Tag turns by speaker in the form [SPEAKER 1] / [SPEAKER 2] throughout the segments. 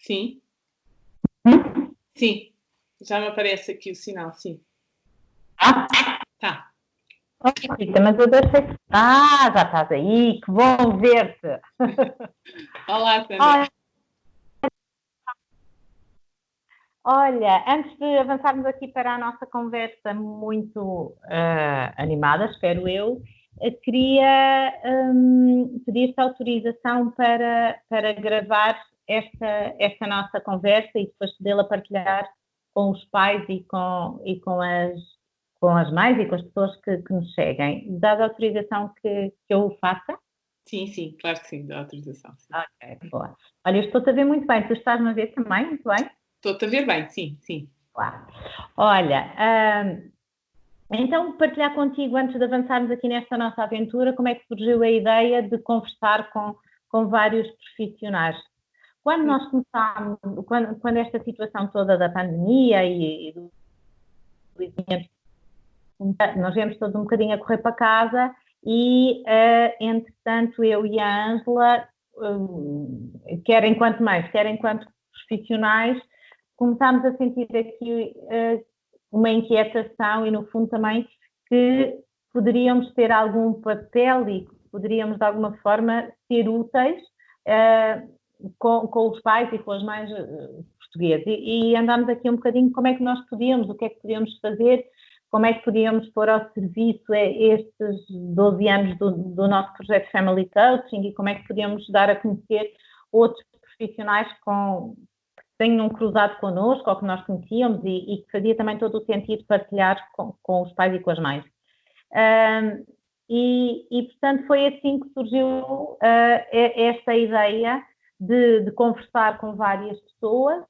[SPEAKER 1] Sim,
[SPEAKER 2] Hum?
[SPEAKER 1] sim. Já me aparece aqui o sinal, sim.
[SPEAKER 2] Ah,
[SPEAKER 1] Tá.
[SPEAKER 2] Rita, mas eu deixei. Ah, já estás aí, que bom ver-te.
[SPEAKER 1] Olá, Sandra.
[SPEAKER 2] Olha, olha, antes de avançarmos aqui para a nossa conversa muito animada, espero eu, queria pedir-te autorização para gravar esta nossa conversa e depois podê-la partilhar com os pais com as mães e com as pessoas que nos seguem. Dada a autorização que eu o faça?
[SPEAKER 1] Sim, sim, claro que sim, dá autorização. Sim.
[SPEAKER 2] Ok, boa. Olha, eu estou-te a ver muito bem, tu estás-me a ver também, muito bem?
[SPEAKER 1] Estou-te a ver bem, sim, sim.
[SPEAKER 2] Claro. Olha, então partilhar contigo, antes de avançarmos aqui nesta nossa aventura, como é que surgiu a ideia de conversar com vários profissionais? Quando nós começámos, quando esta situação toda da pandemia e do isolamento, nós viemos todos um bocadinho a correr para casa e, entretanto, eu e a Ângela, quer enquanto mães, quer enquanto profissionais, começámos a sentir aqui uma inquietação e, no fundo, também que poderíamos ter algum papel e que poderíamos, de alguma forma, ser úteis com os pais e com as mães portugueses. E andámos aqui um bocadinho como é que nós podíamos, o que é que podíamos fazer, como é que podíamos pôr ao serviço estes 12 anos do nosso projeto Family Coaching e como é que podíamos dar a conhecer outros profissionais que tenham cruzado connosco ou que nós conhecíamos e que fazia também todo o sentido partilhar com os pais e com as mães. Portanto, foi assim que surgiu esta ideia de conversar com várias pessoas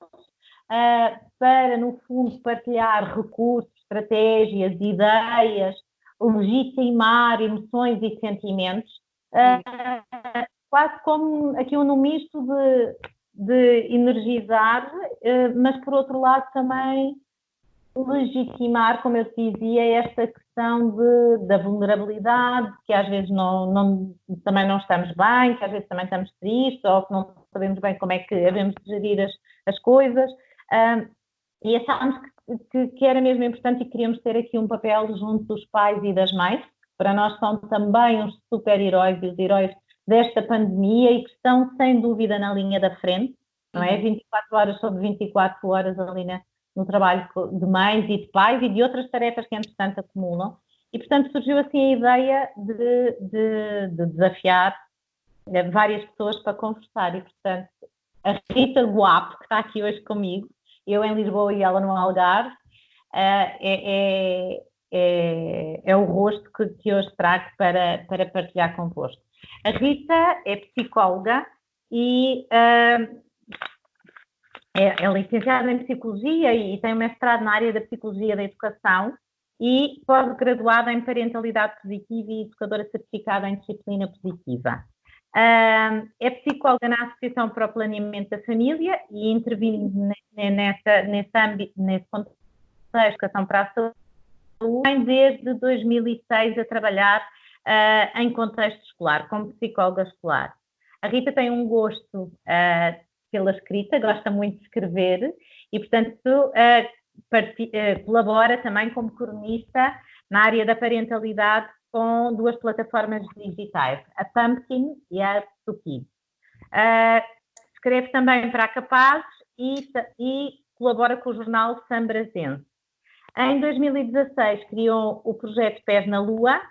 [SPEAKER 2] para, no fundo, partilhar recursos, estratégias, ideias, legitimar emoções e sentimentos, quase como aqui um misto de energizar, mas por outro lado também legitimar, como eu te dizia, esta questão da vulnerabilidade, que às vezes também não estamos bem, que às vezes também estamos tristes, ou que não sabemos bem como é que devemos gerir as coisas. E achámos que era mesmo importante e queríamos ter aqui um papel junto dos pais e das mães, que para nós são também os super-heróis e os heróis desta pandemia e que estão, sem dúvida, na linha da frente, não é? 24 horas sobre 24 horas ali no trabalho de mães e de pais e de outras tarefas que, entretanto, acumulam. E, portanto, surgiu assim a ideia de desafiar várias pessoas para conversar. E, portanto, a Rita Guapo, que está aqui hoje comigo, eu em Lisboa e ela no Algarve, é o rosto que hoje trago para partilhar convosco. A Rita é psicóloga e é licenciada em Psicologia e tem um mestrado na área da Psicologia da Educação e pós-graduada em Parentalidade Positiva e educadora certificada em Disciplina Positiva. É psicóloga na Associação para o Planeamento da Família e intervindo nesse contexto da Educação para a Saúde, tem desde 2006 a trabalhar em contexto escolar, como psicóloga escolar. A Rita tem um gosto pela escrita, gosta muito de escrever e, portanto, colabora também como cronista na área da parentalidade com duas plataformas digitais, a Pumpkin e a Tuki. Escreve também para a Capazes e colabora com o jornal Sambrazense. Em 2016 criou o projeto Pés na Lua,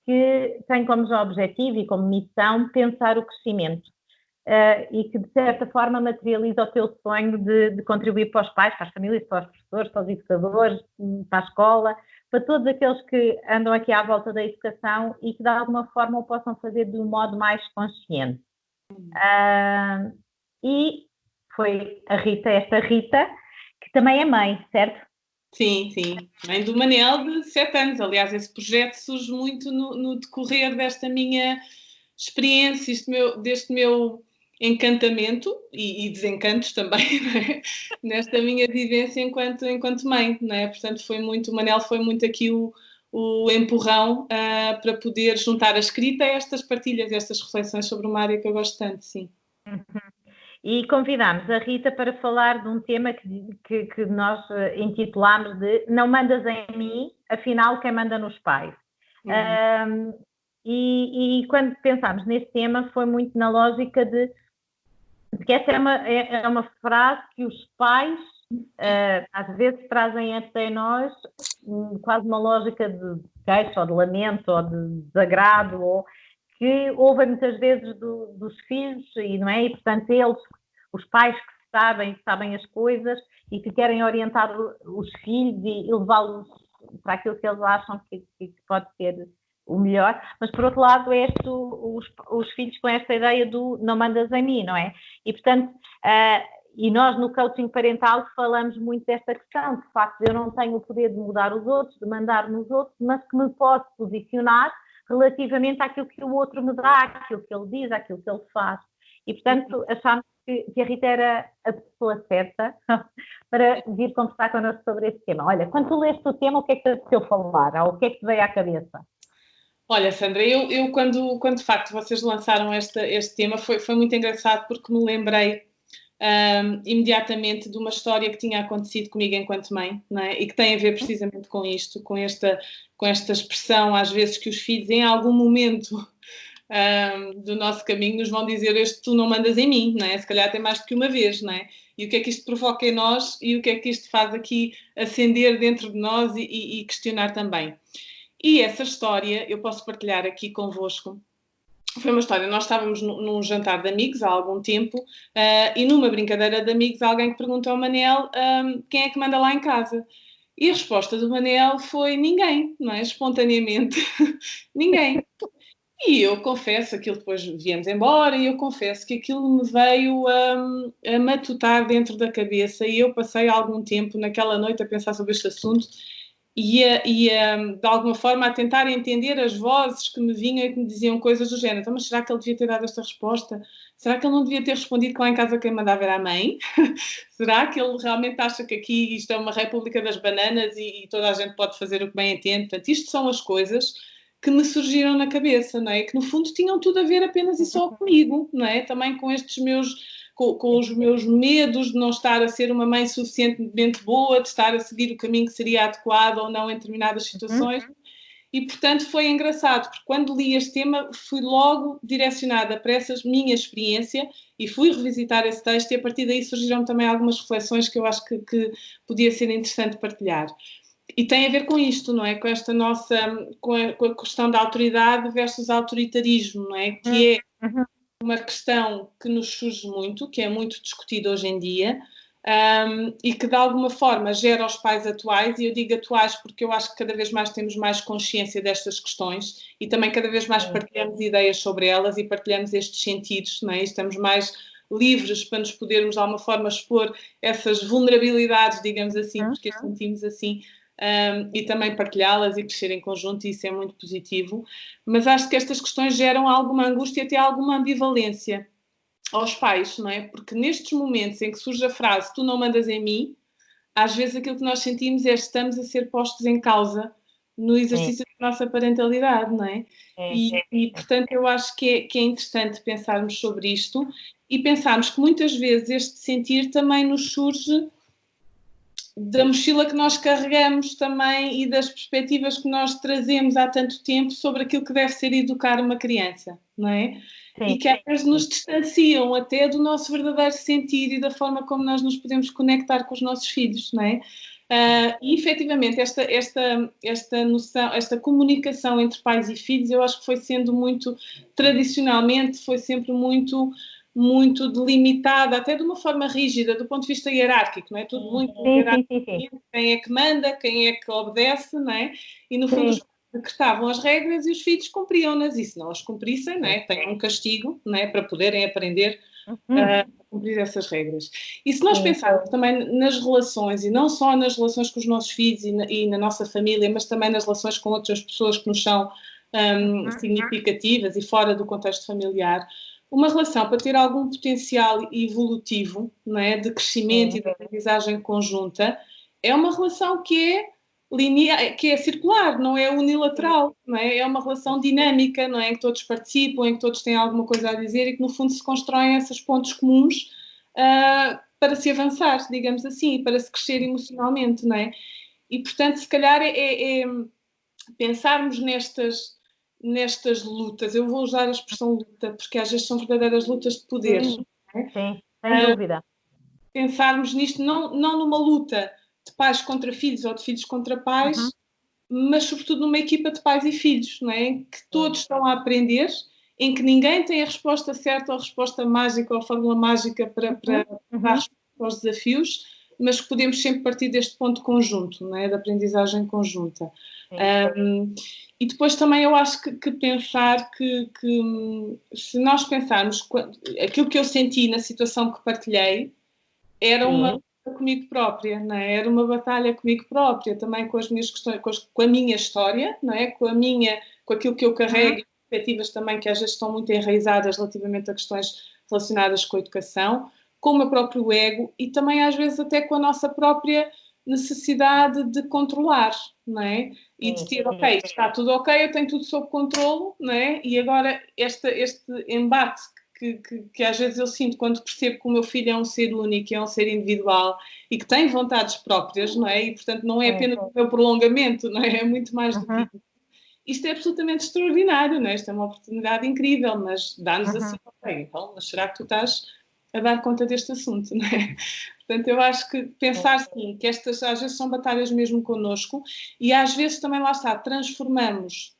[SPEAKER 2] que tem como objetivo e como missão pensar o crescimento e que, de certa forma, materializa o teu sonho de contribuir para os pais, para as famílias, para os professores, para os educadores, para a escola, para todos aqueles que andam aqui à volta da educação e que, de alguma forma, o possam fazer de um modo mais consciente. E foi esta Rita, que também é mãe, certo?
[SPEAKER 1] Sim, sim. Mãe do Manel de 7 anos. Aliás, esse projeto surge muito no decorrer desta minha experiência, deste meu encantamento e desencantos também, não é? Nesta minha vivência enquanto mãe, não é? Portanto, o Manel foi muito aqui o empurrão para poder juntar a escrita a estas partilhas, a estas reflexões sobre uma área que eu gosto tanto, sim.
[SPEAKER 2] E convidámos a Rita para falar de um tema que nós intitulámos de Não mandas em mim, afinal quem manda nos pais. E quando pensámos neste tema foi muito na lógica de que essa é uma frase que os pais às vezes trazem até nós quase uma lógica de queixa ou de lamento ou de desagrado, ou que ouvem muitas vezes dos filhos, e não é? E portanto eles, os pais que sabem as coisas e que querem orientar os filhos e levá-los para aquilo que eles acham que pode ser o melhor, mas por outro lado os filhos com esta ideia do não mandas em mim, não é? E portanto, e nós no coaching parental falamos muito desta questão, de facto eu não tenho o poder de mudar os outros, de mandar nos outros, mas que me posso posicionar relativamente àquilo que o outro me dá, àquilo que ele diz, àquilo que ele faz. E portanto achámos que a Rita era a pessoa certa para vir conversar connosco sobre este tema. Olha, quando tu leste o tema, o que é que te apeteceu falar? Ou o que é que te veio à cabeça?
[SPEAKER 1] Olha, Sandra, eu quando de facto vocês lançaram este tema foi muito engraçado, porque me lembrei imediatamente de uma história que tinha acontecido comigo enquanto mãe, não é? E que tem a ver precisamente com isto, com esta expressão, às vezes, que os filhos em algum momento do nosso caminho nos vão dizer: este tu não mandas em mim, não é? Se calhar até mais do que uma vez, não é? E o que é que isto provoca em nós e o que é que isto faz aqui acender dentro de nós e questionar também. E essa história eu posso partilhar aqui convosco. Foi uma história, nós estávamos num jantar de amigos há algum tempo e numa brincadeira de amigos alguém que perguntou ao Manel quem é que manda lá em casa. E a resposta do Manel foi ninguém, não é? Espontaneamente, ninguém. E eu confesso, aquilo depois viemos embora, e eu confesso que aquilo me veio a matutar dentro da cabeça, e eu passei algum tempo naquela noite a pensar sobre este assunto e de alguma forma a tentar entender as vozes que me vinham e que me diziam coisas do género. Então, mas será que ele devia ter dado esta resposta? Será que ele não devia ter respondido que lá em casa quem mandava era a mãe? Será que ele realmente acha que aqui isto é uma república das bananas e toda a gente pode fazer o que bem entende? Portanto, isto são as coisas que me surgiram na cabeça, não é? Que no fundo tinham tudo a ver apenas e só comigo, não é? Também com estes com os meus medos de não estar a ser uma mãe suficientemente boa, de estar a seguir o caminho que seria adequado ou não em determinadas situações. E, portanto, foi engraçado, porque quando li este tema fui logo direcionada para essa minha experiência e fui revisitar esse texto, e a partir daí surgiram também algumas reflexões que eu acho que podia ser interessante partilhar. E tem a ver com isto, não é? Com esta nossa, com a questão da autoridade versus autoritarismo, não é? Que é uma questão que nos surge muito, que é muito discutida hoje em dia, e que de alguma forma gera os pais atuais, e eu digo atuais porque eu acho que cada vez mais temos mais consciência destas questões e também cada vez mais partilhamos ideias sobre elas e partilhamos estes sentidos, não é? E estamos mais livres para nos podermos de alguma forma expor essas vulnerabilidades, digamos assim, porque as sentimos assim, e também partilhá-las e crescer em conjunto, e isso é muito positivo. Mas acho que estas questões geram alguma angústia e até alguma ambivalência aos pais, não é? Porque nestes momentos em que surge a frase tu não mandas em mim, às vezes aquilo que nós sentimos é que estamos a ser postos em causa no exercício da nossa parentalidade, não é? E portanto eu acho que é interessante pensarmos sobre isto e pensarmos que muitas vezes este sentir também nos surge da mochila que nós carregamos também e das perspectivas que nós trazemos há tanto tempo sobre aquilo que deve ser educar uma criança, não é? Sim. E que às vezes nos distanciam até do nosso verdadeiro sentir e da forma como nós nos podemos conectar com os nossos filhos, não é? E efetivamente esta noção, esta comunicação entre pais e filhos, eu acho que foi sendo muito, tradicionalmente, foi sempre muito delimitada, até de uma forma rígida, do ponto de vista hierárquico, não é? Tudo muito hierárquico, quem é que manda, quem é que obedece, não é? E no fundo os pais decretavam as regras e os filhos cumpriam-nas, e se não as cumprissem, não é? Têm um castigo, não é? Para poderem aprender a cumprir essas regras. E se nós pensarmos também nas relações, e não só nas relações com os nossos filhos e na nossa família, mas também nas relações com outras pessoas que nos são significativas e fora do contexto familiar, uma relação para ter algum potencial evolutivo, não é? De crescimento e de aprendizagem conjunta, é uma relação que é linear, que é circular, não é unilateral, não é? É uma relação dinâmica, não é? Em que todos participam, em que todos têm alguma coisa a dizer e que no fundo se constroem esses pontos comuns para se avançar, digamos assim, para se crescer emocionalmente, não é? E, portanto, se calhar é pensarmos nestas lutas. Eu vou usar a expressão luta, porque às vezes são verdadeiras lutas de poder.
[SPEAKER 2] Sim,
[SPEAKER 1] Não é?
[SPEAKER 2] sim, sem dúvida.
[SPEAKER 1] Pensarmos nisto não numa luta de pais contra filhos ou de filhos contra pais, mas sobretudo numa equipa de pais e filhos, não é? Em que todos estão a aprender, em que ninguém tem a resposta certa ou a resposta mágica ou a fórmula mágica para dar resposta aos desafios, mas que podemos sempre partir deste ponto conjunto, não é? Da aprendizagem conjunta. E depois também eu acho que pensar que se nós pensarmos aquilo que eu senti na situação que partilhei era uma luta comigo própria, não é? Era uma batalha comigo própria, também com as minhas questões, com a minha história, não é? Com aquilo que eu carrego, e perspectivas também que às vezes estão muito enraizadas relativamente a questões relacionadas com a educação, com o meu próprio ego e também às vezes até com a nossa própria necessidade de controlar, não é? E de ter, ok, está tudo ok, eu tenho tudo sob controlo, não é? E agora este embate que às vezes eu sinto quando percebo que o meu filho é um ser único, é um ser individual e que tem vontades próprias, não é? E, portanto, não é apenas o meu prolongamento, não é? É muito mais do que isso. Isto é absolutamente extraordinário, não é? Isto é uma oportunidade incrível, mas dá-nos assim, ok, então, mas será que tu estás a dar conta deste assunto, não é? Portanto, eu acho que pensar sim, que estas às vezes são batalhas mesmo connosco e às vezes também lá está, transformamos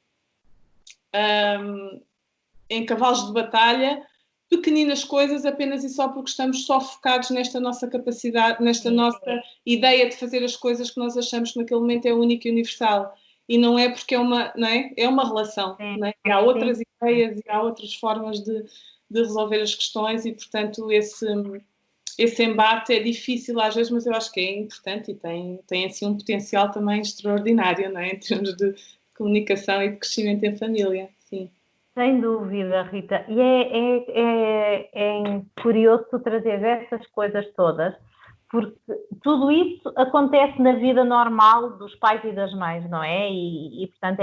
[SPEAKER 1] em cavalos de batalha pequeninas coisas apenas e só porque estamos só focados nesta nossa capacidade, nesta nossa ideia de fazer as coisas que nós achamos que naquele momento é única e universal. E não é porque não é? É uma relação. Não é? E há outras ideias e há outras formas de resolver as questões e, portanto, esse embate é difícil às vezes, mas eu acho que é importante e tem assim um potencial também extraordinário, não é? Em termos de comunicação e de crescimento em família. Sim.
[SPEAKER 2] Sem dúvida, Rita. E é curioso tu trazer essas coisas todas, porque tudo isso acontece na vida normal dos pais e das mães, não é? E portanto,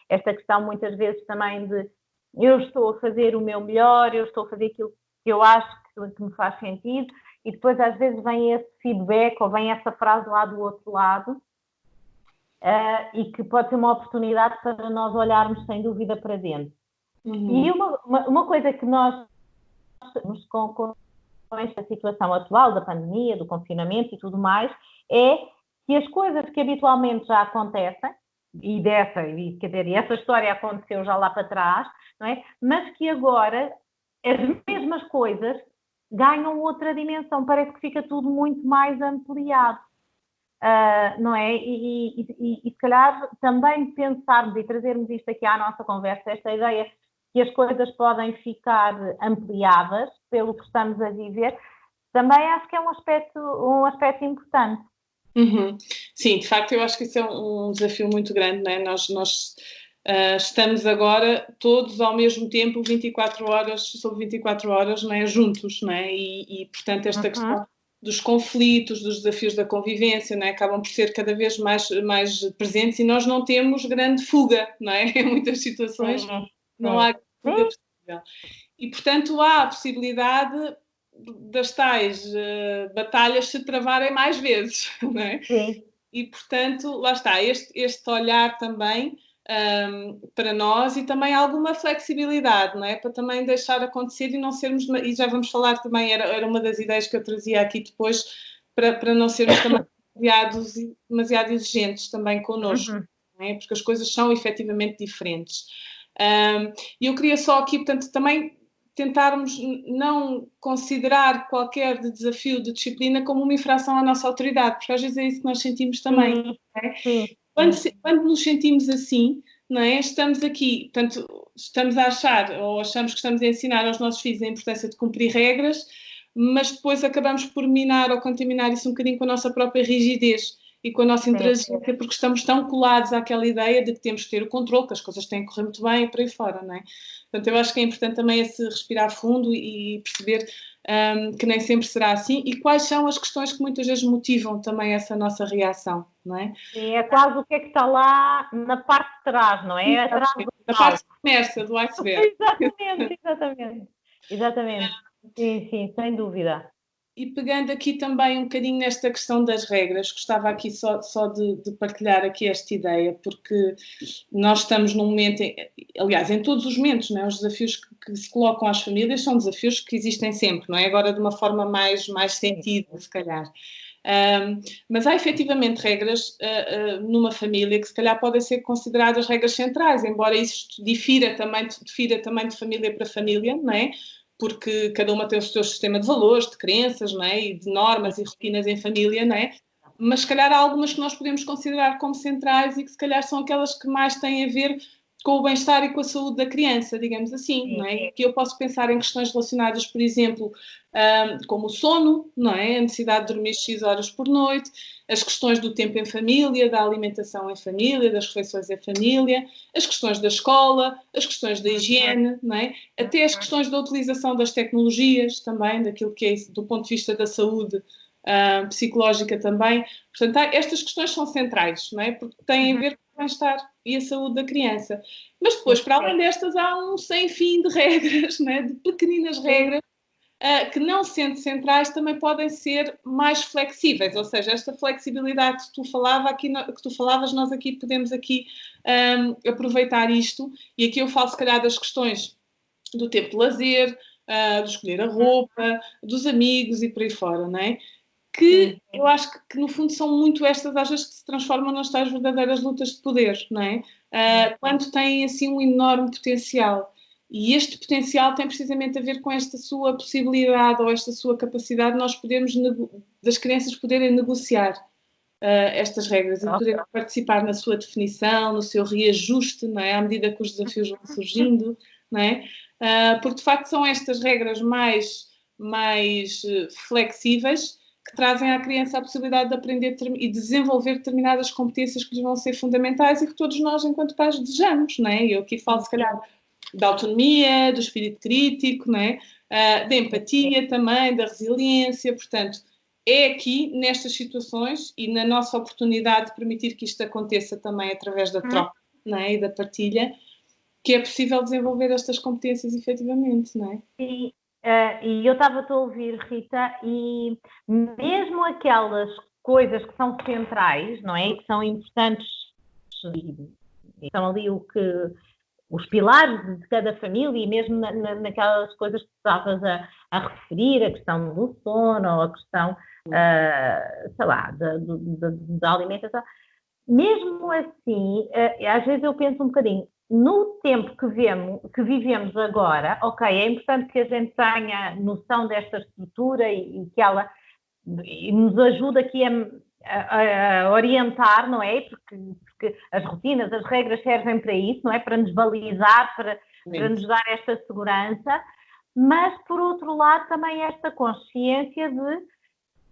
[SPEAKER 2] esta questão muitas vezes também de eu estou a fazer o meu melhor, eu estou a fazer aquilo que eu acho que me faz sentido, e depois às vezes vem esse feedback ou vem essa frase lá do outro lado, e que pode ser uma oportunidade para nós olharmos sem dúvida para dentro. E uma coisa que nós temos com esta situação atual da pandemia, do confinamento e tudo mais, é que as coisas que habitualmente já acontecem, e essa história aconteceu já lá para trás, não é? Mas que agora as mesmas coisas ganham outra dimensão, parece que fica tudo muito mais ampliado. Não é? E se calhar também pensarmos e trazermos isto aqui à nossa conversa, esta ideia que as coisas podem ficar ampliadas pelo que estamos a viver, também acho que é um aspecto importante.
[SPEAKER 1] Sim, de facto, eu acho que isso é um desafio muito grande, não é? Nós estamos agora todos ao mesmo tempo, 24 horas sobre 24 horas, não é? Juntos, não é? E portanto, esta questão dos conflitos, dos desafios da convivência, não é? Acabam por ser cada vez mais presentes e nós não temos grande fuga, não é? Em muitas situações não há fuga possível. E, portanto, há a possibilidade das tais batalhas se travarem mais vezes, não é?
[SPEAKER 2] Sim.
[SPEAKER 1] E, portanto, lá está, este olhar também para nós e também alguma flexibilidade, não é? Para também deixar acontecer e não sermos, e já vamos falar também, era uma das ideias que eu trazia aqui depois, para não sermos também demasiado exigentes também connosco, não é? Porque as coisas são efetivamente diferentes. E eu queria só aqui, portanto, também tentarmos não considerar qualquer desafio de disciplina como uma infração à nossa autoridade, porque às vezes é isso que nós sentimos também. Não é? Quando nos sentimos assim, não é? Estamos aqui, portanto, estamos a achar ou achamos que estamos a ensinar aos nossos filhos a importância de cumprir regras, mas depois acabamos por minar ou contaminar isso um bocadinho com a nossa própria rigidez e com a nossa intransigência, porque estamos tão colados àquela ideia de que temos que ter o controle, que as coisas têm que correr muito bem e por aí fora, não é? Portanto, eu acho que é importante também esse respirar fundo e perceber que nem sempre será assim e quais são as questões que muitas vezes motivam também essa nossa reação, não é?
[SPEAKER 2] Sim, é quase o que é que está lá na parte de trás, não é? Atrás
[SPEAKER 1] na parte submersa do iceberg.
[SPEAKER 2] Exatamente. Sim, sem dúvida.
[SPEAKER 1] E pegando aqui também um bocadinho nesta questão das regras, gostava aqui só de partilhar aqui esta ideia, porque nós estamos num momento, aliás, em todos os momentos, não é? Os desafios que se colocam às famílias são desafios que existem sempre, não é? Agora de uma forma mais sentida, se calhar. Mas há efetivamente regras numa família que se calhar podem ser consideradas regras centrais, embora isso difira também de família para família, não é? Porque cada uma tem o seu sistema de valores, de crenças, não é? E de normas e rotinas em família, não é? Mas se calhar há algumas que nós podemos considerar como centrais e que se calhar são aquelas que mais têm a ver com o bem-estar e com a saúde da criança, digamos assim, não é? E que eu posso pensar em questões relacionadas, por exemplo, como o sono, não é? A necessidade de dormir X horas por noite, as questões do tempo em família, da alimentação em família, das refeições em família, as questões da escola, as questões da higiene, não é? Até as questões da utilização das tecnologias também, daquilo que é do ponto de vista da saúde psicológica também. Portanto, estas questões são centrais, não é? Porque têm a ver com o bem-estar e a saúde da criança. Mas depois, para além destas, há um sem fim de regras, não é? De pequeninas regras, que não sendo centrais também podem ser mais flexíveis, ou seja, esta flexibilidade que tu falavas, nós aqui podemos aqui aproveitar isto, e aqui eu falo se calhar das questões do tempo de lazer, de escolher a roupa, dos amigos e por aí fora, não é? Que eu acho que no fundo são muito estas, às vezes que se transformam nas tais verdadeiras lutas de poder, não é? Quando têm assim um enorme potencial. E este potencial tem precisamente a ver com esta sua possibilidade ou esta sua capacidade de nós podermos, das crianças poderem negociar estas regras e poderem participar na sua definição, no seu reajuste, não é? À medida que os desafios vão surgindo, não é? Porque de facto são estas regras mais flexíveis que trazem à criança a possibilidade de aprender e desenvolver determinadas competências que lhes vão ser fundamentais e que todos nós, enquanto pais, desejamos, não é? Eu aqui falo, se calhar, da autonomia, do espírito crítico, não é? Da empatia também, da resiliência, portanto, é aqui, nestas situações e na nossa oportunidade de permitir que isto aconteça também através da troca, não é? E da partilha, que é possível desenvolver estas competências efetivamente, não é?
[SPEAKER 2] Sim, e eu estava a ouvir, Rita, e mesmo aquelas coisas que são centrais, não é? E que são importantes, e são ali os pilares de cada família, e mesmo naquelas coisas que estavas a referir, a questão do sono, ou a questão, sei lá, da alimentação. Mesmo assim, às vezes eu penso um bocadinho, no tempo que vivemos agora, ok, é importante que a gente tenha noção desta estrutura e que ela nos ajude aqui a orientar, não é? Porque as rotinas, as regras servem para isso, não é? Para nos balizar, para nos dar esta segurança, mas por outro lado também esta consciência de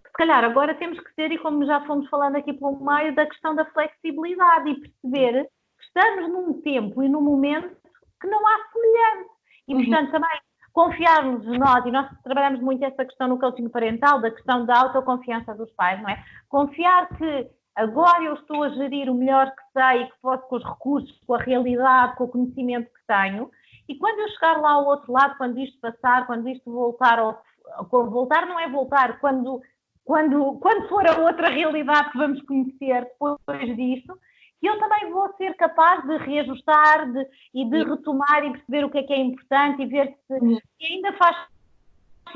[SPEAKER 2] se calhar agora temos que ter, e como já fomos falando aqui pelo meio, da questão da flexibilidade e perceber que estamos num tempo e num momento que não há semelhante. E, portanto, também confiarmos nós, e nós trabalhamos muito essa questão no coaching parental, da questão da autoconfiança dos pais, não é? Confiar que agora eu estou a gerir o melhor que sei e que posso com os recursos, com a realidade, com o conhecimento que tenho, e quando eu chegar lá ao outro lado, quando isto passar, quando isto voltar, voltar não é voltar, quando for a outra realidade que vamos conhecer depois disto, que eu também vou ser capaz de reajustar e de retomar e perceber o que é importante e ver se ainda faz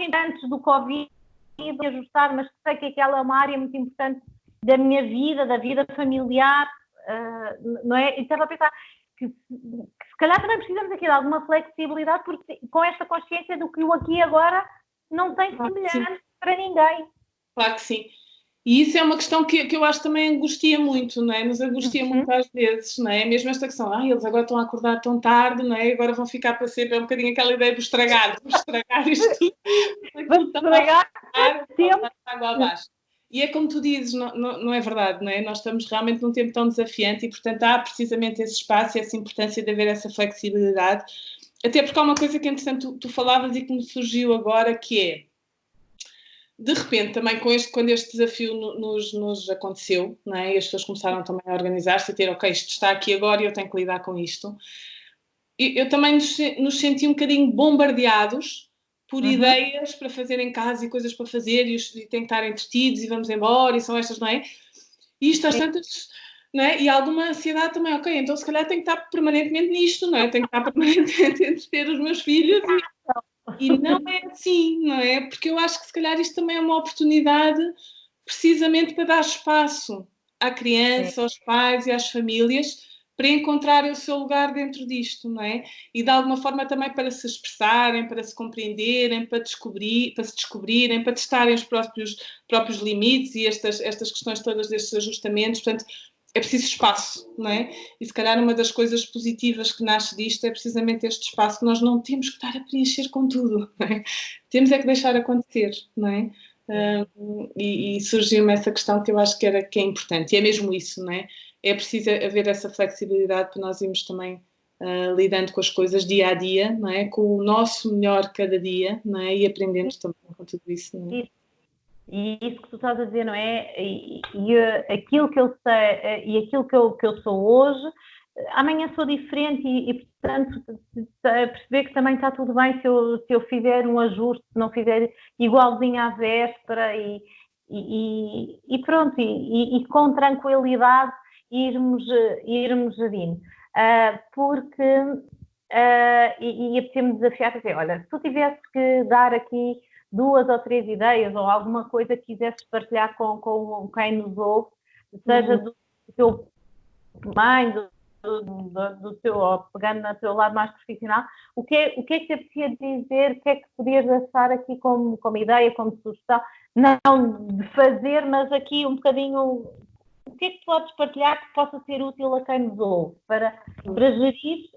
[SPEAKER 2] antes do Covid de ajustar, mas sei que aquela é uma área muito importante da minha vida, da vida familiar, não é? E estava a pensar que se calhar também precisamos aqui de alguma flexibilidade, porque com esta consciência do que o aqui e agora não tem semelhança para ninguém.
[SPEAKER 1] Claro que sim. E isso é uma questão que eu acho que também angustia muito, não é? Nos angustia muito às vezes, não é? Mesmo esta questão, eles agora estão a acordar tão tarde, não é? Agora vão ficar para sempre, é um bocadinho aquela ideia de estragar isto tudo.
[SPEAKER 2] Vamos estragar
[SPEAKER 1] tempo. Água abaixo. E é como tu dizes, não é verdade, não é? Nós estamos realmente num tempo tão desafiante e, portanto, há precisamente esse espaço e essa importância de haver essa flexibilidade. Até porque há uma coisa que, entretanto, tu falavas e que me surgiu agora, que é, de repente, também quando este desafio nos aconteceu, não é? E as pessoas começaram também a organizar-se, a ter, ok, isto está aqui agora e eu tenho que lidar com isto. Eu também nos senti um bocadinho bombardeados por ideias para fazer em casa e coisas para fazer e tem que estar entretidos e vamos embora e são estas, não é? E isto às tantas, não é? E alguma ansiedade também, ok, então se calhar tenho que estar permanentemente nisto, não é? Tenho que estar permanentemente a entreter os meus filhos e não é assim, não é? Porque eu acho que se calhar isto também é uma oportunidade precisamente para dar espaço à criança, aos pais e às famílias para encontrarem o seu lugar dentro disto, não é? E de alguma forma também para se expressarem, para se compreenderem, para se descobrirem, para testarem os próprios limites e estas questões todas destes ajustamentos. Portanto, é preciso espaço, não é? E se calhar uma das coisas positivas que nasce disto é precisamente este espaço que nós não temos que estar a preencher com tudo, não é? Temos é que deixar acontecer, não é? E surgiu-me essa questão que eu acho que é importante, e é mesmo isso, não é? É preciso haver essa flexibilidade para nós irmos também lidando com as coisas dia a dia, não é? Com o nosso melhor cada dia, não é? E aprendendo também com tudo isso, não é?
[SPEAKER 2] E isso que tu estás a dizer, não é? Aquilo que eu sei e aquilo que eu sou hoje, amanhã sou diferente e portanto, perceber que também está tudo bem se eu fizer um ajuste, se não fizer igualzinho à véspera e pronto, e com tranquilidade irmos gerindo. Porque apetecer-me desafiar, dizer, olha, se tu tivesse que dar aqui 2 ou 3 ideias ou alguma coisa que quisesses partilhar com quem nos ouve, seja do teu mãe, do teu, pegando no teu lado mais profissional, o que é que te apetecia dizer, o que é que podias deixar aqui como ideia, como sugestão, não de fazer, mas aqui um bocadinho, o que é que podes partilhar que possa ser útil a quem nos ouve para gerir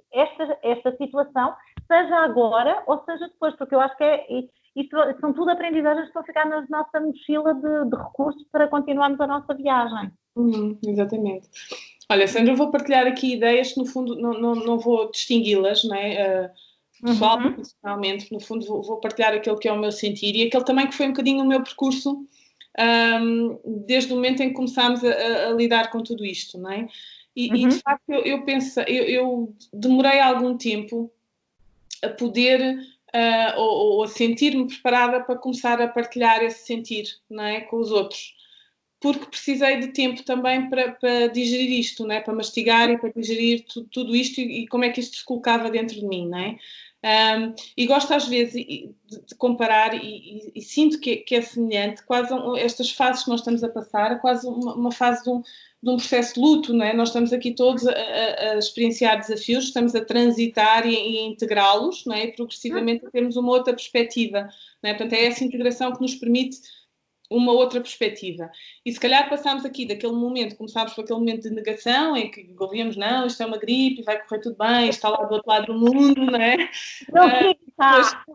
[SPEAKER 2] esta situação, seja agora ou seja depois, porque eu acho que isto são tudo aprendizagens que vão ficar na nossa mochila de recursos para continuarmos a nossa viagem.
[SPEAKER 1] Exatamente. Olha, Sandra, eu vou partilhar aqui ideias que, no fundo, não vou distingui-las, não é? Pessoal, profissionalmente, no fundo, vou partilhar aquilo que é o meu sentir e aquele também que foi um bocadinho o meu percurso desde o momento em que começámos a lidar com tudo isto, não é? E de facto, eu penso, eu demorei algum tempo a poder ou a sentir-me preparada para começar a partilhar esse sentir, não é? Com os outros. Porque precisei de tempo também para digerir isto, não é? Para mastigar e para digerir tudo isto e como é que isto se colocava dentro de mim, não é? E gosto às vezes de comparar e sinto que é semelhante, quase estas fases que nós estamos a passar, é quase uma fase de um processo de luto, não é? Nós estamos aqui todos a experienciar desafios, estamos a transitar e a integrá-los, não é? E progressivamente temos uma outra perspectiva, não é? Portanto, é essa integração que nos permite uma outra perspectiva. E se calhar passámos aqui daquele momento, começámos por aquele momento de negação, em que ouvíamos, não, isto é uma gripe, vai correr tudo bem, está lá do outro lado do mundo, não é?
[SPEAKER 2] Não está!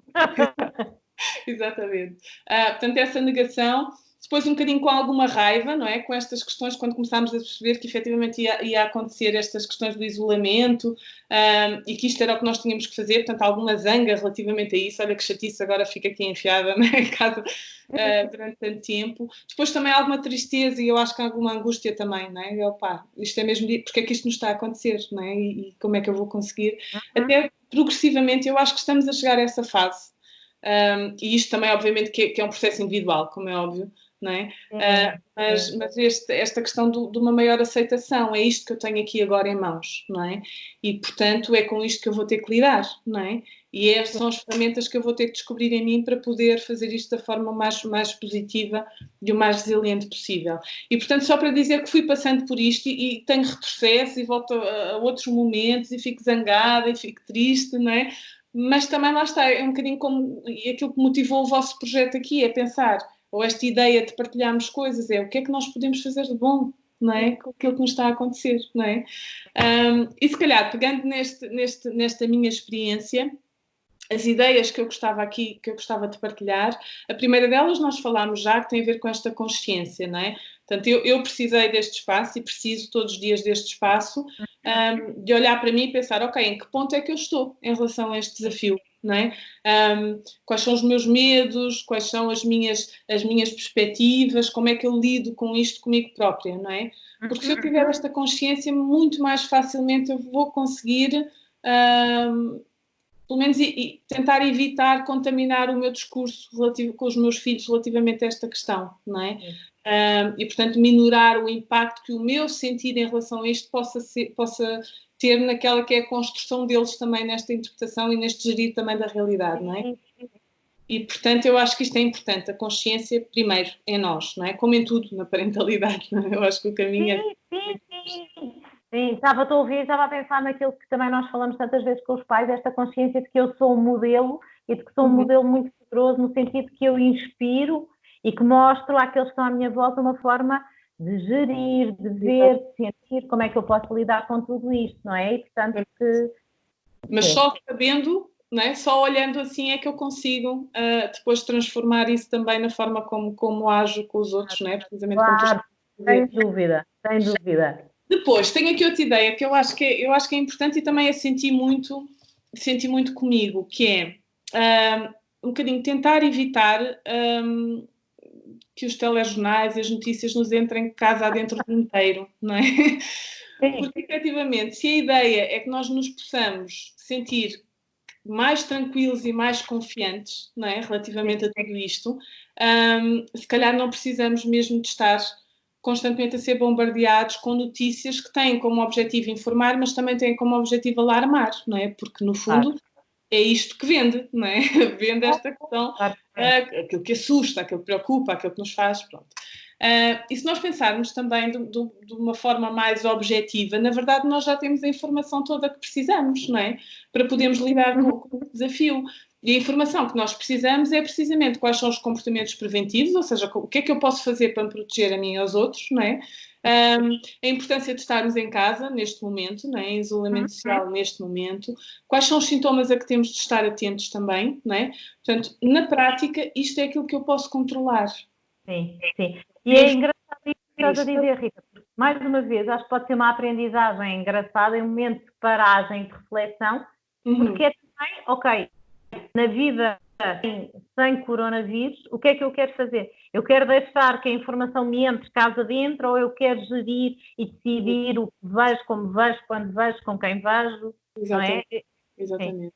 [SPEAKER 1] Exatamente. Portanto, essa negação, depois um bocadinho com alguma raiva, não é? Com estas questões, quando começámos a perceber que efetivamente ia acontecer estas questões do isolamento e que isto era o que nós tínhamos que fazer, portanto, alguma zanga relativamente a isso. Olha que chatice, agora fica aqui enfiada, não é? Em casa durante tanto tempo. Depois também alguma tristeza e eu acho que alguma angústia também, não é? Opa, isto é mesmo, porque é que isto nos está a acontecer, não é? E como é que eu vou conseguir? Até progressivamente eu acho que estamos a chegar a essa fase. E isto também, obviamente, que é um processo individual, como é óbvio, não é? Mas esta questão de uma maior aceitação, é isto que eu tenho aqui agora em mãos, não é? E, portanto, é com isto que eu vou ter que lidar, não é? E estas são as ferramentas que eu vou ter que descobrir em mim para poder fazer isto da forma mais positiva e o mais resiliente possível. E, portanto, só para dizer que fui passando por isto e tenho retrocesso e volto a outros momentos e fico zangada e fico triste, não é? Mas também lá está, é um bocadinho como aquilo que motivou o vosso projeto aqui, é pensar, ou esta ideia de partilharmos coisas, é o que é que nós podemos fazer de bom, não é? Com aquilo que nos está a acontecer, não é? E se calhar, pegando nesta minha experiência, as ideias que eu gostava de partilhar, a primeira delas nós falámos já, que tem a ver com esta consciência, não é? Portanto, eu precisei deste espaço e preciso todos os dias deste espaço de olhar para mim e pensar, ok, em que ponto é que eu estou em relação a este desafio, não é? Quais são os meus medos, quais são as minhas perspectivas, como é que eu lido com isto comigo própria, não é? Porque se eu tiver esta consciência, muito mais facilmente eu vou conseguir pelo menos e tentar evitar contaminar o meu discurso com os meus filhos relativamente a esta questão, não é? E, portanto, minorar o impacto que o meu sentido em relação a isto possa ter naquela que é a construção deles também nesta interpretação e neste gerir também da realidade, não é? E, portanto, eu acho que isto é importante, a consciência, primeiro, em nós, não é? Como em tudo, na parentalidade, não é? Eu acho que o caminho
[SPEAKER 2] Sim, estava a ouvir, estava a pensar naquilo que também nós falamos tantas vezes com os pais, esta consciência de que eu sou um modelo e de que sou um modelo muito poderoso, no sentido que eu inspiro e que mostro àqueles que estão à minha volta uma forma de gerir, de ver, de sentir como é que eu posso lidar com tudo isto, não é? E, portanto,
[SPEAKER 1] Mas só sabendo, não é? Só olhando assim é que eu consigo depois transformar isso também na forma como ajo com os outros, não é? Precisamente
[SPEAKER 2] claro, sem dúvida, sem dúvida.
[SPEAKER 1] Depois, tenho aqui outra ideia que eu acho que é importante e também a senti muito comigo, que é um bocadinho tentar evitar que os telejornais e as notícias nos entrem casa adentro do inteiro, não é? Porque, efetivamente, se a ideia é que nós nos possamos sentir mais tranquilos e mais confiantes, não é? Relativamente a tudo isto, se calhar não precisamos mesmo de estar constantemente a ser bombardeados com notícias que têm como objetivo informar, mas também têm como objetivo alarmar, não é? Porque, no fundo, é isto que vende, não é? Vende esta questão, aquilo que assusta, aquilo que preocupa, aquilo que nos faz, pronto. E se nós pensarmos também de uma forma mais objetiva, na verdade nós já temos a informação toda que precisamos, não é? Para podermos lidar com o desafio. E a informação que nós precisamos é precisamente quais são os comportamentos preventivos, ou seja, o que é que eu posso fazer para me proteger a mim e aos outros, não é? A importância de estarmos em casa neste momento, não é? Em isolamento social neste momento, quais são os sintomas a que temos de estar atentos também, não é? Portanto, na prática, isto é aquilo que eu posso controlar.
[SPEAKER 2] Sim, sim. E é engraçado isso que estás a dizer, Rita, porque, mais uma vez, acho que pode ser uma aprendizagem engraçada, em um momento de paragem, de reflexão, porque é também, ok, na vida sem coronavírus, o que é que eu quero fazer? Eu quero deixar que a informação me entre casa dentro ou eu quero gerir e decidir o que vejo, como vejo, quando vejo, com quem vejo, não é?
[SPEAKER 1] Exatamente. Sim.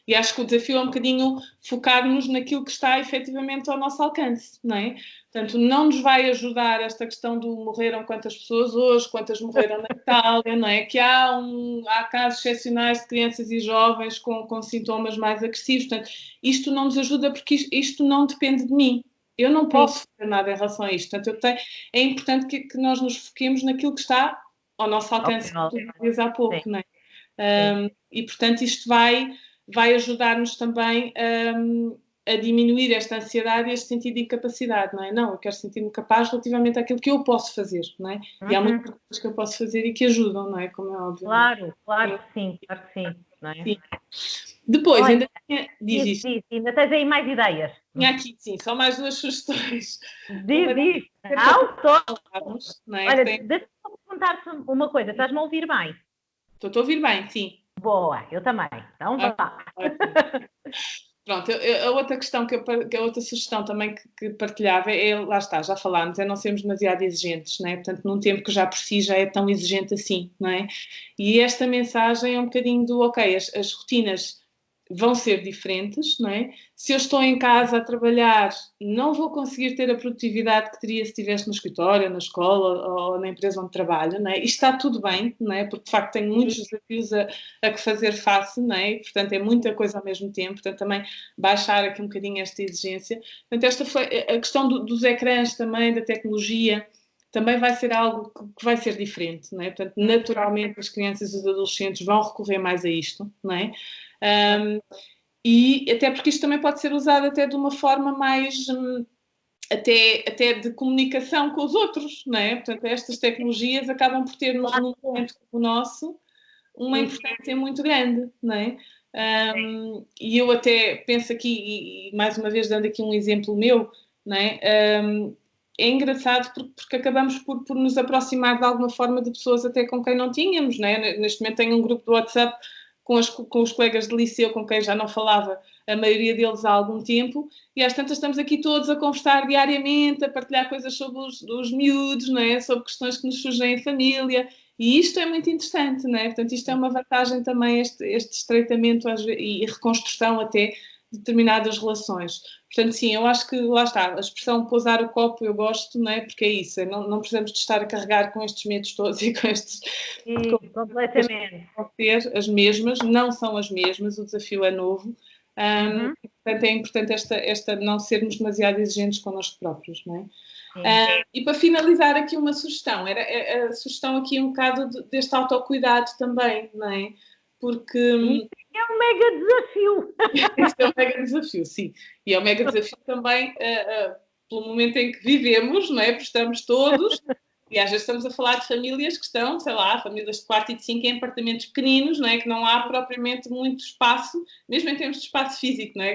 [SPEAKER 1] E acho que o desafio é um bocadinho focar-nos naquilo que está efetivamente ao nosso alcance, não é? Portanto, não nos vai ajudar esta questão do morreram quantas pessoas hoje, quantas morreram na Itália, não é? Que há casos excepcionais de crianças e jovens com sintomas mais agressivos. Portanto, isto não nos ajuda porque isto não depende de mim. Eu não posso fazer nada em relação a isto. Portanto, é importante que nós nos foquemos naquilo que está ao nosso alcance, como tu dizias há pouco, não é? E, portanto, isto vai ajudar-nos também a diminuir esta ansiedade e este sentido de incapacidade, não é? Não, eu quero sentir-me capaz relativamente àquilo que eu posso fazer, não é? E há muitas coisas que eu posso fazer e que ajudam, não é? Como é óbvio.
[SPEAKER 2] Claro que sim, não é?
[SPEAKER 1] Sim. Depois, olha, ainda tinha... Diz isto.
[SPEAKER 2] Ainda tens aí mais ideias.
[SPEAKER 1] Tinha aqui, sim, só mais duas sugestões.
[SPEAKER 2] Diz.
[SPEAKER 1] Não é?
[SPEAKER 2] Olha, deixa-me perguntar-te uma coisa, estás-me a ouvir bem?
[SPEAKER 1] Estou a ouvir bem, sim.
[SPEAKER 2] Boa, eu também. Então vá.
[SPEAKER 1] Pronto, a outra questão, a outra sugestão também que partilhava é, lá está, já falámos, é não sermos demasiado exigentes, não é? Portanto, num tempo que já por si já é tão exigente assim, não é? E esta mensagem é um bocadinho do, ok, as rotinas vão ser diferentes, não é? Se eu estou em casa a trabalhar, não vou conseguir ter a produtividade que teria se estivesse no escritório, na escola ou na empresa onde trabalho, não é? E está tudo bem, não é? Porque, de facto, tenho muitos desafios a que fazer face, não é? E, portanto, é muita coisa ao mesmo tempo, portanto, também baixar aqui um bocadinho esta exigência. Portanto, a questão dos ecrãs também, da tecnologia, também vai ser algo que vai ser diferente, não é? Portanto, naturalmente, as crianças e os adolescentes vão recorrer mais a isto, não é? E até porque isto também pode ser usado até de uma forma mais até de comunicação com os outros, não é? Portanto, estas tecnologias acabam por ter num momento como o nosso uma importância muito grande, não é? E eu até penso aqui, e mais uma vez dando aqui um exemplo meu, não é? É engraçado porque acabamos por nos aproximar de alguma forma de pessoas até com quem não tínhamos, não é? Neste momento tenho um grupo do WhatsApp com os colegas de liceu com quem já não falava, a maioria deles há algum tempo, e às tantas estamos aqui todos a conversar diariamente, a partilhar coisas sobre os miúdos, não é? Sobre questões que nos surgem em família, E isto é muito interessante, não é? Portanto, isto é uma vantagem também, este estreitamento e reconstrução até de determinadas relações. Portanto, sim, eu acho que, lá está, a expressão pousar o copo eu gosto, não é? Porque é isso, não precisamos de estar a carregar com estes medos todos e com estes...
[SPEAKER 2] Completamente.
[SPEAKER 1] Vão ser as mesmas, não são as mesmas, o desafio é novo. Portanto, é importante esta não sermos demasiado exigentes connosco próprios, não é? E para finalizar aqui uma sugestão, era a sugestão aqui um bocado deste autocuidado também, não é? Porque...
[SPEAKER 2] Isso é um mega desafio.
[SPEAKER 1] Isso é um mega desafio, sim. E é um mega desafio também pelo momento em que vivemos, não é? Porque estamos todos, e às vezes estamos a falar de famílias que estão, sei lá, famílias de 4 e de 5 em apartamentos pequeninos, não é? Que não há propriamente muito espaço, mesmo em termos de espaço físico, não é?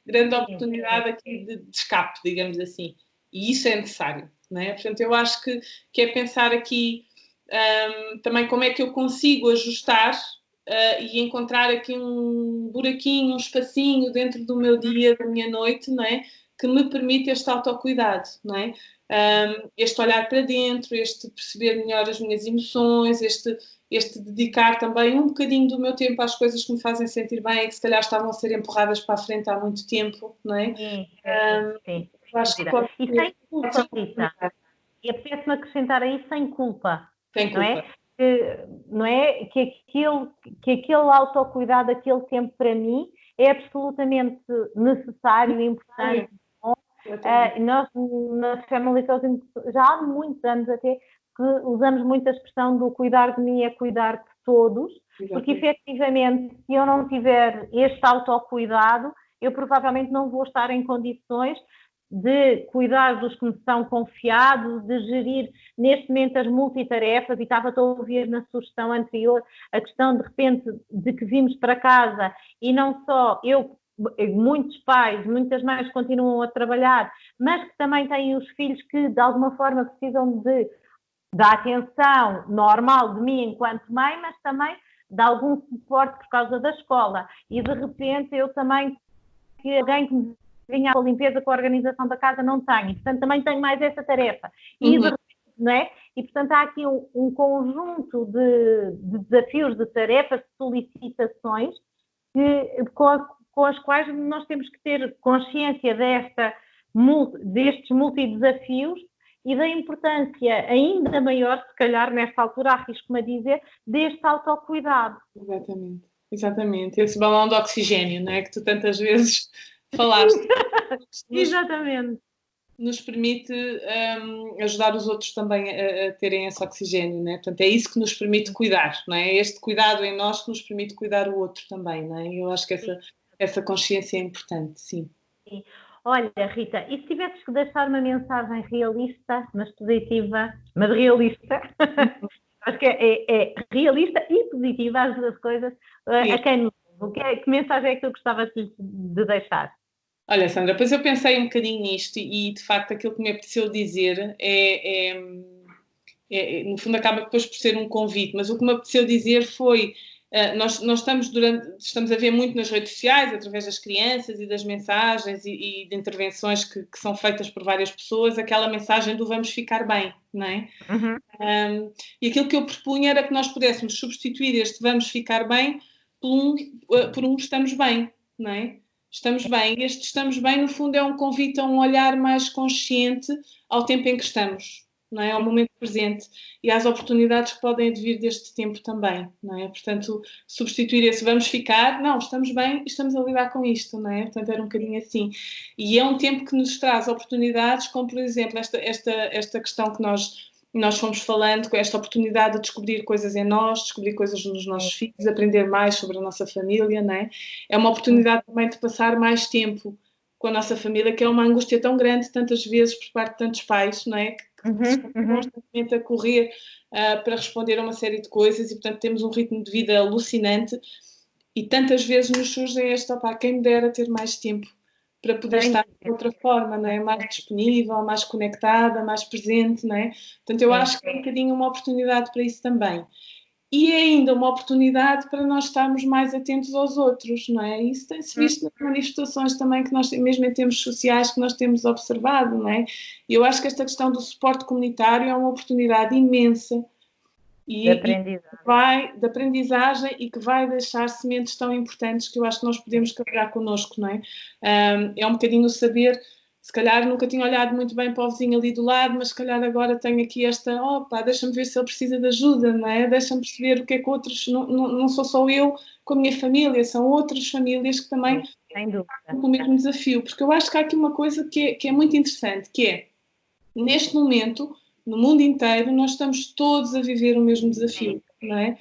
[SPEAKER 1] Grande oportunidade aqui de escape, digamos assim. E isso é necessário, não é? Portanto, eu acho que é pensar aqui também como é que eu consigo ajustar e encontrar aqui um buraquinho, um espacinho dentro do meu dia, da minha noite, não é? Que me permite este autocuidado, não é? Este olhar para dentro, este perceber melhor as minhas emoções, este dedicar também um bocadinho do meu tempo às coisas que me fazem sentir bem e que se calhar estavam a ser empurradas para a frente há muito tempo, não é?
[SPEAKER 2] Sim.
[SPEAKER 1] Acho que
[SPEAKER 2] e sem culpa, Rita. E apetece-me acrescentar aí sem culpa.
[SPEAKER 1] Sem culpa.
[SPEAKER 2] Não é? Que aquele autocuidado, aquele tempo para mim é absolutamente necessário e importante. Nós, na Family Coaching, já há muitos anos até, que usamos muito a expressão do cuidar de mim é cuidar de todos, porque efetivamente, se eu não tiver este autocuidado, eu provavelmente não vou estar em condições de cuidar dos que me são confiados, de gerir neste momento as multitarefas, e estava a ouvir na sugestão anterior a questão de repente de que vimos para casa e não só muitos pais, muitas mães continuam a trabalhar, mas que também têm os filhos que de alguma forma precisam da atenção normal de mim enquanto mãe, mas também de algum suporte por causa da escola, e de repente eu também, que alguém que me vinha com a limpeza, com a organização da casa, não tenho, portanto também tenho mais essa tarefa, e de repente, não é? E portanto há aqui um conjunto de desafios, de tarefas, de solicitações com as quais nós temos que ter consciência destes multidesafios e da importância ainda maior, se calhar nesta altura arrisco-me a dizer, deste autocuidado.
[SPEAKER 1] Exatamente. Esse balão de oxigênio, não é? Que tu tantas vezes falaste.
[SPEAKER 2] Exatamente.
[SPEAKER 1] Nos permite ajudar os outros também a terem esse oxigênio, não é? Portanto, é isso que nos permite cuidar, não é? Este cuidado em nós que nos permite cuidar o outro também, não é? Eu acho que essa consciência é importante, sim.
[SPEAKER 2] Sim. Olha, Rita, e se tivesses que deixar uma mensagem realista, mas positiva, mas realista, acho que é realista e positiva as duas coisas, a quem nos ouve, que mensagem é que tu gostavas de deixar?
[SPEAKER 1] Olha, Sandra, depois eu pensei um bocadinho nisto e de facto aquilo que me apeteceu dizer no fundo acaba depois por ser um convite, mas o que me apeteceu dizer foi nós estamos a ver muito nas redes sociais, através das crianças e das mensagens e de intervenções que são feitas por várias pessoas, aquela mensagem do vamos ficar bem, não é? E aquilo que eu propunha era que nós pudéssemos substituir este vamos ficar bem por um estamos bem, não é? Estamos bem. Este estamos bem, no fundo, é um convite a um olhar mais consciente ao tempo em que estamos, não é? Ao momento presente e às oportunidades que podem advir deste tempo também, não é? Portanto, substituir esse vamos ficar, não, estamos bem e estamos a lidar com isto, não é? Portanto, era um bocadinho assim. E é um tempo que nos traz oportunidades, como, por exemplo, esta questão que nós fomos falando, com esta oportunidade de descobrir coisas em nós, descobrir coisas nos nossos filhos, aprender mais sobre a nossa família, não é? É uma oportunidade também de passar mais tempo com a nossa família, que é uma angústia tão grande, tantas vezes, por parte de tantos pais, não é? Que estão constantemente a correr para responder a uma série de coisas e, portanto, temos um ritmo de vida alucinante e tantas vezes nos surge quem me dera ter mais tempo para poder estar de outra forma, não é? Mais disponível, mais conectada, mais presente, não é? Portanto, eu acho que é um bocadinho uma oportunidade para isso também. E é ainda uma oportunidade para nós estarmos mais atentos aos outros, não é? Isso tem-se visto nas manifestações também que nós, mesmo em termos sociais, que nós temos observado, não é? E eu acho que esta questão do suporte comunitário é uma oportunidade imensa de aprendizagem e que vai deixar sementes tão importantes que eu acho que nós podemos carregar connosco, não é? É um bocadinho saber, se calhar nunca tinha olhado muito bem para o vizinho ali do lado, mas se calhar agora tenho aqui esta, deixa-me ver se ele precisa de ajuda, não é? Deixa-me perceber o que é que outros, não sou só eu com a minha família, são outras famílias que também
[SPEAKER 2] têm
[SPEAKER 1] o mesmo desafio, porque eu acho que há aqui uma coisa que é muito interessante, que é, neste momento, no mundo inteiro, nós estamos todos a viver o mesmo desafio, não é?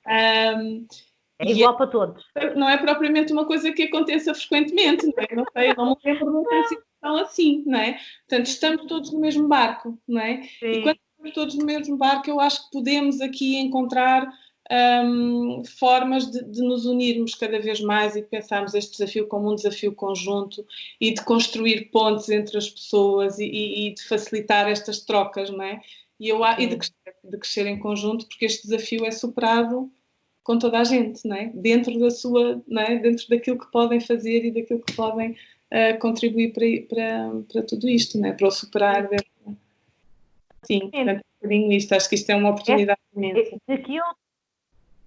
[SPEAKER 2] É igual para todos.
[SPEAKER 1] Não é propriamente uma coisa que aconteça frequentemente, não é? Não sei, não me lembro de uma situação assim, não é? Portanto, estamos todos no mesmo barco, não é?
[SPEAKER 2] Sim.
[SPEAKER 1] E quando estamos todos no mesmo barco, eu acho que podemos aqui encontrar formas de nos unirmos cada vez mais e de pensarmos este desafio como um desafio conjunto e de construir pontes entre as pessoas e de facilitar estas trocas, não é? E de crescer em conjunto, porque este desafio é superado com toda a gente, não é? Dentro da sua, não é? Dentro daquilo que podem fazer e daquilo que podem contribuir para tudo isto, não é? Para o superar. Sim, portanto, um bocadinho isto. Acho que isto é uma oportunidade imensa.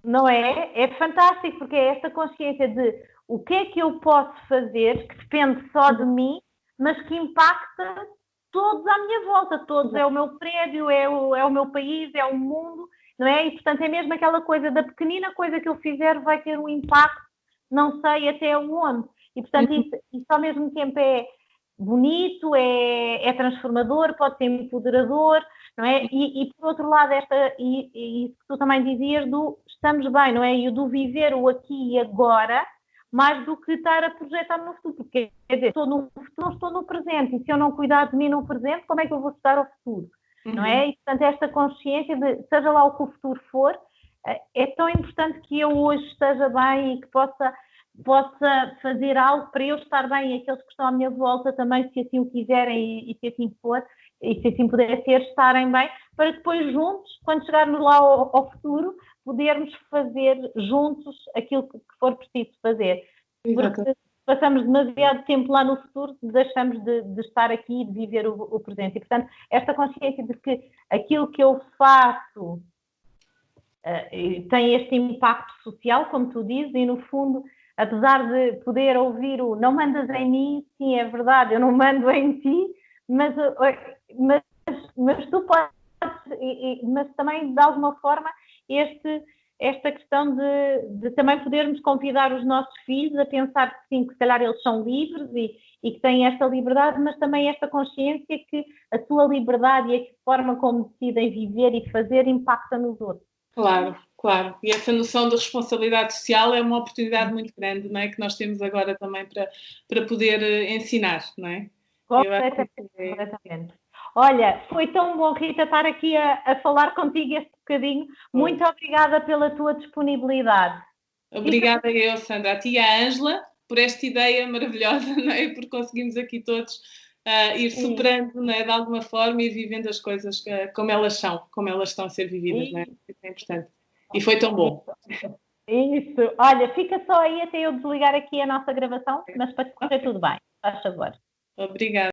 [SPEAKER 2] Não é? É fantástico, porque é esta consciência de o que é que eu posso fazer, que depende só de mim, mas que impacta todos à minha volta, todos. É o meu prédio, é o meu país, é o mundo, não é? E, portanto, é mesmo aquela coisa da pequenina coisa que eu fizer vai ter um impacto, não sei até onde. E, portanto, isso ao mesmo tempo é bonito, é transformador, pode ser empoderador, não é? E por outro lado, e isso que tu também dizias do estamos bem, não é? E do viver o aqui e agora, mais do que estar a projetar no futuro, porque, quer dizer, estou no futuro, não estou no presente, e se eu não cuidar de mim no presente, como é que eu vou estar ao futuro? Não é? E, portanto, esta consciência de, seja lá o que o futuro for, é tão importante que eu hoje esteja bem e que possa fazer algo para eu estar bem e aqueles que estão à minha volta também, se assim o quiserem e se assim for, e se assim puder ser, estarem bem, para depois juntos, quando chegarmos lá ao futuro, podermos fazer juntos aquilo que for preciso fazer. Porque passamos demasiado tempo lá no futuro, deixamos de estar aqui e de viver o presente. E, portanto, esta consciência de que aquilo que eu faço tem este impacto social, como tu dizes, e no fundo, apesar de poder ouvir o não mandas em mim, sim, é verdade, eu não mando em ti, mas tu podes, mas também de alguma forma esta questão de também podermos convidar os nossos filhos a pensar que sim, que se calhar eles são livres e que têm esta liberdade, mas também esta consciência que a sua liberdade e a forma como decidem viver e fazer impacta nos outros.
[SPEAKER 1] Claro, claro. E essa noção de responsabilidade social é uma oportunidade muito grande, não é? Que nós temos agora também para poder ensinar, não é?
[SPEAKER 2] Completamente. Olha, foi tão bom, Rita, estar aqui a falar contigo este bocadinho. Muito obrigada pela tua disponibilidade.
[SPEAKER 1] Obrigada eu, Sandra, a ti e à Ângela, por esta ideia maravilhosa, não é? Por conseguirmos aqui todos ir superando, não é? De alguma forma, ir vivendo as coisas como elas são, como elas estão a ser vividas, não é? Isso é importante. E foi tão bom.
[SPEAKER 2] Isso. Olha, fica só aí até eu desligar aqui a nossa gravação, mas para correr tudo bem. Faz favor.
[SPEAKER 1] Obrigada.